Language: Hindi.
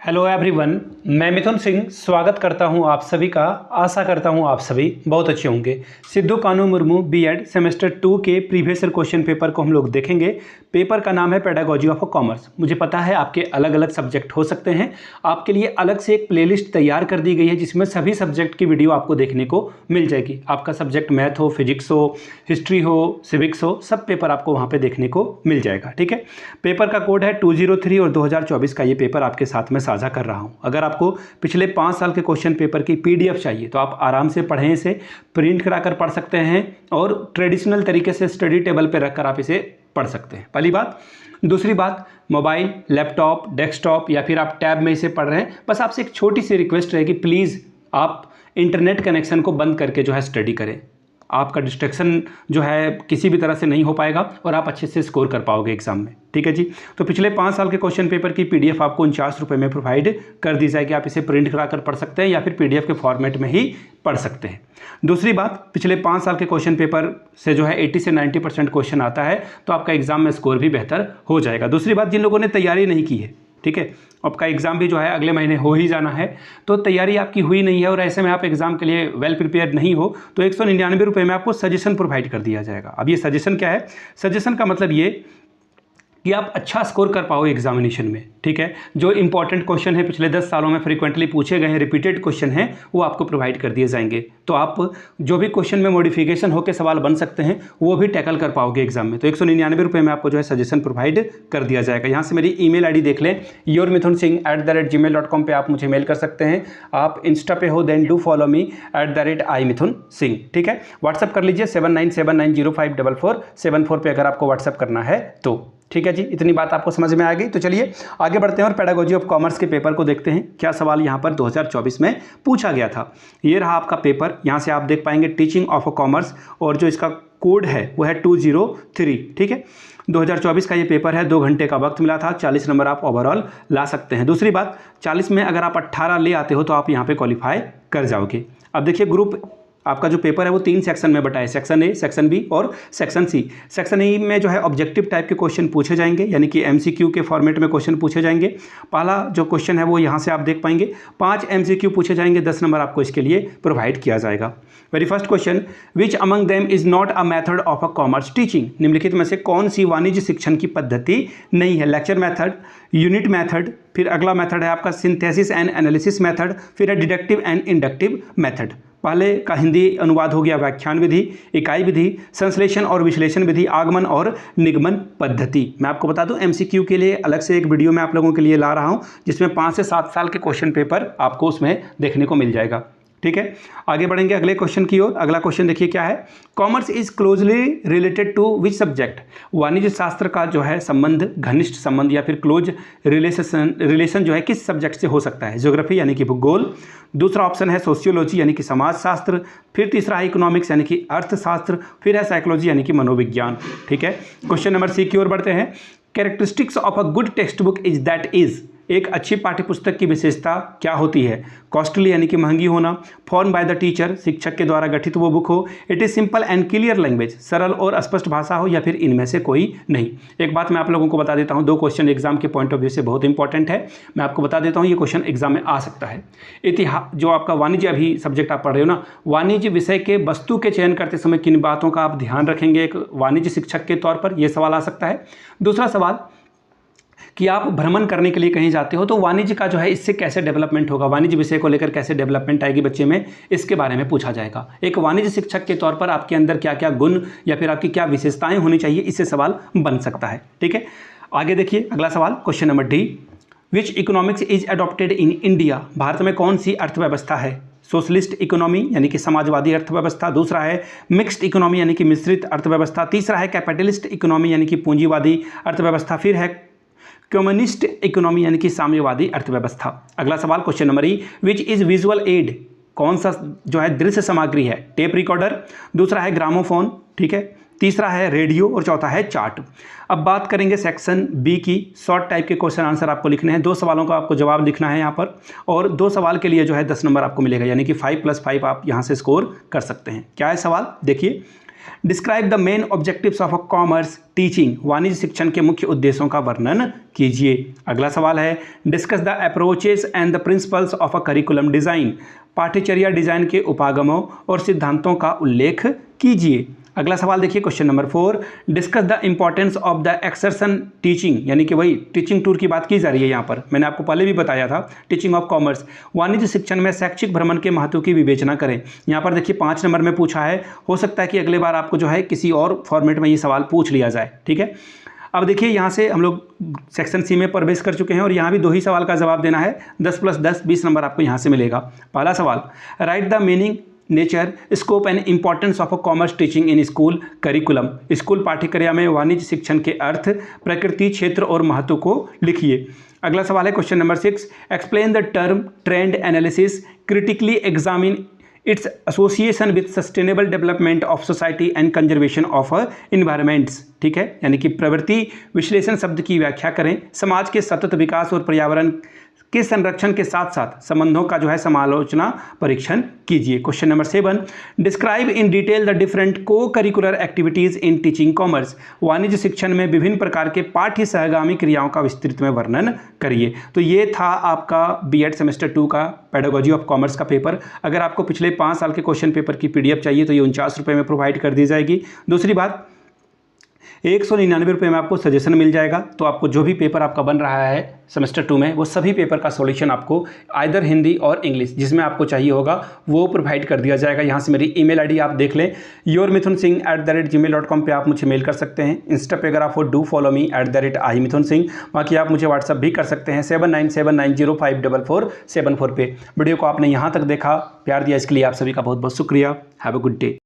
हेलो एवरीवन, मैं मिथुन सिंह स्वागत करता हूं आप सभी का। आशा करता हूं आप सभी बहुत अच्छे होंगे। सिद्धू कानू मुर्मू बीएड सेमेस्टर 2 के प्रीवियस ईयर क्वेश्चन पेपर को हम लोग देखेंगे। पेपर का नाम है पेडागोजी ऑफ कॉमर्स। मुझे पता है आपके अलग अलग सब्जेक्ट हो सकते हैं, आपके लिए अलग से एक प्लेलिस्ट तैयार कर दी गई है जिसमें सभी सब्जेक्ट की वीडियो आपको देखने को मिल जाएगी। आपका सब्जेक्ट मैथ हो, फिजिक्स हो, हिस्ट्री हो, सिविक्स हो, सब पेपर आपको वहाँ पर देखने को मिल जाएगा। ठीक है, पेपर का कोड है 203 और 2024 का ये पेपर आपके साथ में साझा कर रहा हूं। अगर आपको पिछले 5 साल के क्वेश्चन पेपर की पीडीएफ चाहिए तो आप आराम से पढ़ें, इसे प्रिंट कराकर पढ़ सकते हैं और ट्रेडिशनल तरीके से स्टडी टेबल पर रखकर आप इसे पढ़ सकते हैं। पहली बात। दूसरी बात, मोबाइल, लैपटॉप, डेस्कटॉप या फिर आप टैब में इसे पढ़ रहे हैं, बस आपसे एक छोटी सी रिक्वेस्ट रहेगी, प्लीज़ आप इंटरनेट कनेक्शन को बंद करके जो है स्टडी करें। आपका डिस्ट्रैक्शन जो है किसी भी तरह से नहीं हो पाएगा और आप अच्छे से स्कोर कर पाओगे एग्जाम में। ठीक है जी। तो पिछले 5 साल के क्वेश्चन पेपर की पीडीएफ आपको 49 रुपये में प्रोवाइड कर दी जाएगी। आप इसे प्रिंट कराकर पढ़ सकते हैं या फिर पीडीएफ के फॉर्मेट में ही पढ़ सकते हैं। दूसरी बात, पिछले 5 साल के क्वेश्चन पेपर से जो है 80 से 90% क्वेश्चन आता है तो आपका एग्जाम में स्कोर भी बेहतर हो जाएगा। दूसरी बात, जिन लोगों ने तैयारी नहीं की है, ठीक है, आपका एग्ज़ाम भी जो है अगले महीने हो ही जाना है, तो तैयारी आपकी हुई नहीं है और ऐसे में आप एग्ज़ाम के लिए वेल प्रिपेयर नहीं हो, तो 199 रुपये में आपको सजेशन प्रोवाइड कर दिया जाएगा। अब ये सजेशन क्या है? सजेशन का मतलब ये कि आप अच्छा स्कोर कर पाओ एग्जामिनेशन में। ठीक है, जो इंपॉर्टेंट क्वेश्चन है पिछले 10 सालों में फ्रीक्वेंटली पूछे गए हैं, रिपीटेड क्वेश्चन हैं, वो आपको प्रोवाइड कर दिए जाएंगे। तो आप जो भी क्वेश्चन में मॉडिफिकेशन होकर सवाल बन सकते हैं वो भी टैकल कर पाओगे एग्जाम में। तो 199 रुपये में आपको जो है सजेशन प्रोवाइड कर दिया जाएगा। यहाँ से मेरी ईमेल आईडी देख लें, yourmithunsingh@gmail.com पे आप मुझे मेल कर सकते हैं। आप इंस्टा पे हो then do follow me @imithunsingh। ठीक है, व्हाट्सअप कर लीजिए 7979054474 पे अगर आपको व्हाट्सअप करना है तो। ठीक है जी, इतनी बात आपको समझ में आ गई। तो चलिए आगे बढ़ते हैं और पेडागोजी ऑफ कॉमर्स के पेपर को देखते हैं क्या सवाल यहाँ पर 2024 में पूछा गया था। ये रहा आपका पेपर, यहाँ से आप देख पाएंगे टीचिंग ऑफ कॉमर्स और जो इसका कोड है वो है 203। ठीक है, 2024 का ये पेपर है। 2 घंटे का वक्त मिला था, 40 नंबर आप ओवरऑल ला सकते हैं। दूसरी बात, 40 में अगर आप 18 ले आते हो तो आप यहाँ पे क्वालिफाई कर जाओगे। अब देखिए, ग्रुप आपका जो पेपर है वो 3 सेक्शन में बटा है, सेक्शन ए, सेक्शन बी और सेक्शन सी। सेक्शन ए में जो है ऑब्जेक्टिव टाइप के क्वेश्चन पूछे जाएंगे, यानी कि एमसीक्यू के फॉर्मेट में क्वेश्चन पूछे जाएंगे। पहला जो क्वेश्चन है वो यहाँ से आप देख पाएंगे, 5 एमसीक्यू पूछे जाएंगे, 10 नंबर आपको इसके लिए प्रोवाइड किया जाएगा। Very first question, which among them is not a method of a commerce teaching? निम्नलिखित में से कौन सी वाणिज्य शिक्षण की पद्धति नहीं है? लेक्चर मेथड, यूनिट मेथड, फिर अगला मेथड है आपका सिंथेसिस एंड एनालिसिस मेथड, फिर है डिडक्टिव एंड इंडक्टिव मेथड। पहले का हिंदी अनुवाद हो गया व्याख्यान विधि, इकाई विधि, संश्लेषण और विश्लेषण विधि, आगमन और निगमन पद्धति। मैं आपको बता दूं एमसीक्यू के लिए अलग से एक वीडियो मैं आप लोगों के लिए ला रहा हूं जिसमें 5 से 7 साल के क्वेश्चन पेपर आपको उसमें देखने को मिल जाएगा। ठीक है, आगे बढ़ेंगे अगले क्वेश्चन की ओर। अगला क्वेश्चन देखिए क्या है, commerce is closely related to which subject? वाणिज्य शास्त्र का जो है संबंध, घनिष्ठ संबंध या फिर क्लोज रिलेशन जो है किस सब्जेक्ट से हो सकता है? ज्योग्राफी यानी कि भूगोल, दूसरा ऑप्शन है सोशियोलॉजी यानी कि समाजशास्त्र, फिर तीसरा है इकोनॉमिक्स यानी कि अर्थशास्त्र, फिर है साइकोलॉजी यानी कि मनोविज्ञान। ठीक है, क्वेश्चन नंबर सी की ओर बढ़ते हैं। Characteristics of a good text book is that is? एक अच्छी पाठ्यपुस्तक की विशेषता क्या होती है? कॉस्टली यानी कि महंगी होना, फॉर्म बाय द टीचर, शिक्षक के द्वारा गठित वो बुक हो, it is simple and clear language, सरल और स्पष्ट भाषा हो, या फिर इनमें से कोई नहीं। एक बात मैं आप लोगों को बता देता हूं, 2 क्वेश्चन एग्जाम के पॉइंट ऑफ व्यू से बहुत इंपॉर्टेंट है, मैं आपको बता देता हूं, ये क्वेश्चन एग्जाम में आ सकता है। इतिहास, जो आपका वाणिज्य अभी सब्जेक्ट आप पढ़ रहे हो ना, वाणिज्य विषय के वस्तु के चयन करते समय किन बातों का आप ध्यान रखेंगे एक वाणिज्य शिक्षक के तौर पर, यह सवाल आ सकता है। दूसरा सवाल कि आप भ्रमण करने के लिए कहीं जाते हो तो वाणिज्य का जो है इससे कैसे डेवलपमेंट होगा, वाणिज्य विषय को लेकर कैसे डेवलपमेंट आएगी बच्चे में, इसके बारे में पूछा जाएगा। एक वाणिज्य शिक्षक के तौर पर आपके अंदर क्या क्या गुण या फिर आपकी क्या विशेषताएं होनी चाहिए, इससे सवाल बन सकता है। ठीक है, आगे देखिए अगला सवाल, question number D, which economics is adopted in India? Bharat में कौन सी अर्थव्यवस्था है? सोशलिस्ट इकोनॉमी यानी कि समाजवादी अर्थव्यवस्था, दूसरा है मिक्स्ड इकोनॉमी यानी कि मिश्रित अर्थव्यवस्था, तीसरा है कैपिटलिस्ट इकोनॉमी यानी कि पूंजीवादी अर्थव्यवस्था, फिर है कम्युनिस्ट इकोनॉमी यानी कि साम्यवादी अर्थव्यवस्था। अगला सवाल question number E, which is visual add? कौन सा जो है दृश्य सामग्री है? टेप रिकॉर्डर, दूसरा है ग्रामोफोन, ठीक है, तीसरा है रेडियो और चौथा है चार्ट। अब बात करेंगे सेक्शन बी की। शॉर्ट टाइप के क्वेश्चन आंसर आपको लिखने हैं, 2 सवालों का आपको जवाब लिखना है यहाँ पर, और 2 सवाल के लिए जो है 10 नंबर आपको मिलेगा, यानी कि 5+5 आप यहाँ से स्कोर कर सकते हैं। क्या है सवाल देखिए, describe the main objectives of a commerce teaching, वाणिज्य शिक्षण के मुख्य उद्देश्यों का वर्णन कीजिए। अगला सवाल है discuss the approaches and the principles of a curriculum design, पाठ्यचर्या डिज़ाइन के उपागमों और सिद्धांतों का उल्लेख कीजिए। अगला सवाल देखिए question number 4, discuss the importance of the exertion teaching, यानी कि वही टीचिंग टूर की बात की जा रही है यहाँ पर। मैंने आपको पहले भी बताया था टीचिंग ऑफ कॉमर्स, वाणिज्य शिक्षण में शैक्षिक भ्रमण के महत्व की विवेचना करें। यहाँ पर देखिए 5 नंबर में पूछा है, हो सकता है कि अगले बार आपको जो है किसी और फॉर्मेट में ये सवाल पूछ लिया जाए, ठीक है। अब देखिए यहाँ से हम लोग सेक्शन सी में प्रवेश कर चुके हैं और यहाँ भी 2 ही सवाल का जवाब देना है। 10 + 10 20 नंबर आपको यहाँ से मिलेगा। पहला सवाल, right the meaning, nature, scope and importance of a commerce teaching in school curriculum, school पाठ्यक्रम में वाणिज्य शिक्षण के अर्थ, प्रकृति, क्षेत्र और महत्व को लिखिए। अगला सवाल है question number 6, explain the term trend analysis, critically examine its association with sustainable development of society and conservation of environments, ठीक है। यानी कि प्रवृत्ति विश्लेषण शब्द की व्याख्या करें, समाज के सतत विकास और पर्यावरण के संरक्षण के साथ साथ संबंधों का जो है समालोचना परीक्षण कीजिए। Question number 7, describe in detail the different co curricular activities in teaching commerce, वाणिज्य शिक्षण में विभिन्न प्रकार के पाठ्य सहगामी क्रियाओं का विस्तृत में वर्णन करिए। तो ये था आपका बीएड सेमेस्टर 2 का पेडागोजी ऑफ कॉमर्स का पेपर। अगर आपको पिछले 5 साल के क्वेश्चन पेपर की PDF चाहिए तो ये 49 रुपये में प्रोवाइड कर दी जाएगी। दूसरी बात, 199 रुपये में आपको सजेशन मिल जाएगा। तो आपको जो भी पेपर आपका बन रहा है सेमेस्टर 2 में, वो सभी पेपर का सॉल्यूशन आपको आइदर हिंदी और इंग्लिश जिसमें आपको चाहिए होगा वो प्रोवाइड कर दिया जाएगा। यहाँ से मेरी email ID आप देख लें, yourmithunsingh@gmail.com पे आप मुझे मेल कर सकते हैं। इंस्टा पे अगर आप हो डू फॉलो मी @imithunsingh, बाकी आप मुझे व्हाट्सअप भी कर सकते हैं 7979054474 पे। वीडियो को आपने यहाँ तक देखा, प्यार दिया, इसके लिए आप सभी का बहुत बहुत शुक्रिया। Have a good day.